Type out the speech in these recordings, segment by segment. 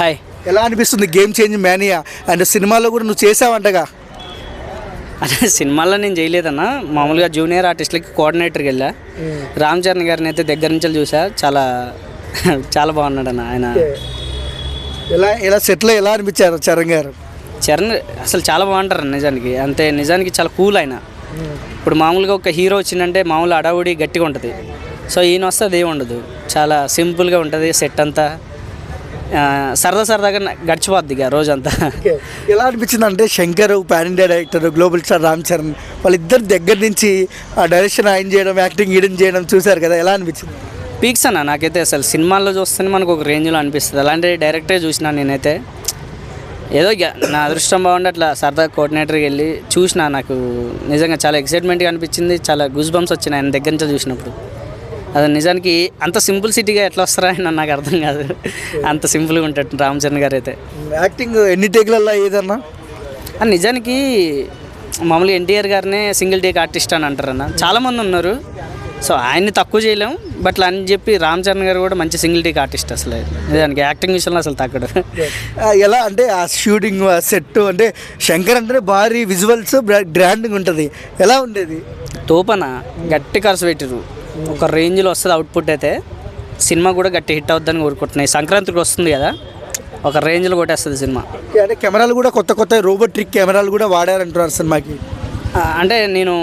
Hi. ఎలా అనిపిస్తుంది game change mania and సినిమాలో కూడా నువ్వు చేసావంటగా? అదే సినిమాల్లో నేను చేయలేదన్న, మామూలుగా జూనియర్ ఆర్టిస్టులకి కోఆర్డినేటర్కి వెళ్ళా. రామ్ చరణ్ గారిని అయితే దగ్గర నుంచి చూసా, చాలా చాలా బాగున్నాడు అన్న ఆయన. ఎలా ఎలా సెట్లో ఎలా అనిపించారు చరణ్ గారు? చరణ్ అసలు చాలా బాగుంటారు నిజానికి, అంతే నిజానికి చాలా కూల్ ఆయన. ఇప్పుడు మామూలుగా ఒక హీరో వచ్చిందంటే మామూలు అడావుడి గట్టిగా ఉంటుంది, సో ఈయన వస్తే అదేం ఉండదు, చాలా సింపుల్గా ఉంటుంది. సెట్ అంతా సరదాగా గడిచిపోద్ది ఇక రోజంతా. ఎలా అనిపించింది అంటే Shankar pan India director, global star Ram Charan వాళ్ళిద్దరు దగ్గర నుంచి ఆ డైరెక్షన్ ఆయన చేయడం, యాక్టింగ్ ఈడెన్ చేయడం చూశారు కదా, ఎలా అనిపించింది? పీక్స్ అన్న, నాకైతే అసలు సినిమాల్లో చూస్తేనే మనకు ఒక రేంజ్లో అనిపిస్తుంది. అలాంటి డైరెక్టరే చూసినా నేనైతే. ఏదో నా అదృష్టం బాగుండి అట్లా సరదా కోఆర్డినేటర్కి వెళ్ళి చూసిన, నాకు నిజంగా చాలా ఎక్సైట్మెంట్గా అనిపించింది, చాలా గూస్ బంప్స్ వచ్చినాయి ఆయన దగ్గర నుంచి చూసినప్పుడు. అది నిజానికి అంత సింపుల్ సిటీగా ఎట్లా వస్తారా ఆయన నాకు అర్థం కాదు, అంత సింపుల్గా ఉంటాడు రామ్ చరణ్ గారు అయితే. యాక్టింగ్ ఎన్ని టేక్లలో ఏదన్నా నిజానికి మామూలుగా ఎన్టీఆర్ గారినే సింగిల్ టేక్ ఆర్టిస్ట్ అని అంటారన్న, చాలామంది ఉన్నారు. సో ఆయన్ని తక్కువ చేయలేం, బట్ అని చెప్పి రామ్ చరణ్ గారు కూడా మంచి సింగిల్ టేక్ ఆర్టిస్ట్. అసలు నిజానికి యాక్టింగ్ విషయంలో అసలు తగ్గడు. ఎలా అంటే ఆ షూటింగ్, ఆ సెట్ అంటే శంకర్ అంటే భారీ విజువల్స్ గ్రాండ్గా ఉంటుంది, ఎలా ఉండేది? తోపన గట్టి ఖర్చు పెట్టిరు, ఒక రేంజ్లో వస్తుంది అవుట్పుట్. అయితే సినిమా కూడా గట్టి హిట్ అవుద్దని కోరుకుంటున్నాయి. సంక్రాంతికి వస్తుంది కదా, ఒక రేంజ్లో కొట్టేస్తుంది సినిమా. అంటే కెమెరాలు కూడా కొత్త రోబోట్రిక్ కెమెరాలు కూడా వాడారంటున్నారు సినిమాకి. అంటే నేను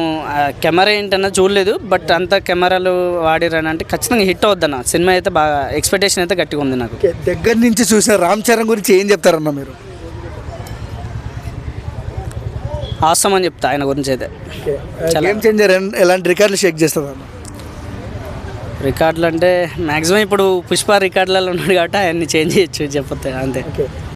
కెమెరా ఏంటన్నా చూడలేదు, బట్ అంత కెమెరాలు వాడిరని అంటే ఖచ్చితంగా హిట్ అవుద్దన్న సినిమా. అయితే బాగా ఎక్స్పెక్టేషన్ అయితే గట్టిగా ఉంది నాకు. దగ్గర నుంచి చూసిన రామ్ చరణ్ గురించి ఏం చెప్తారన్నా మీరు? అవసరం అని చెప్తా ఆయన గురించి అయితే. గేమ్ చేంజర్ ఎలాంటి రికార్డులు షేక్ చేస్తుందన్న? రికార్డులు అంటే మ్యాక్సిమం ఇప్పుడు పుష్ప రికార్డులలో ఉన్నాడు కాబట్టి అవన్నీ చేంజ్ చేయొచ్చు చెప్పొద్దు అంతే.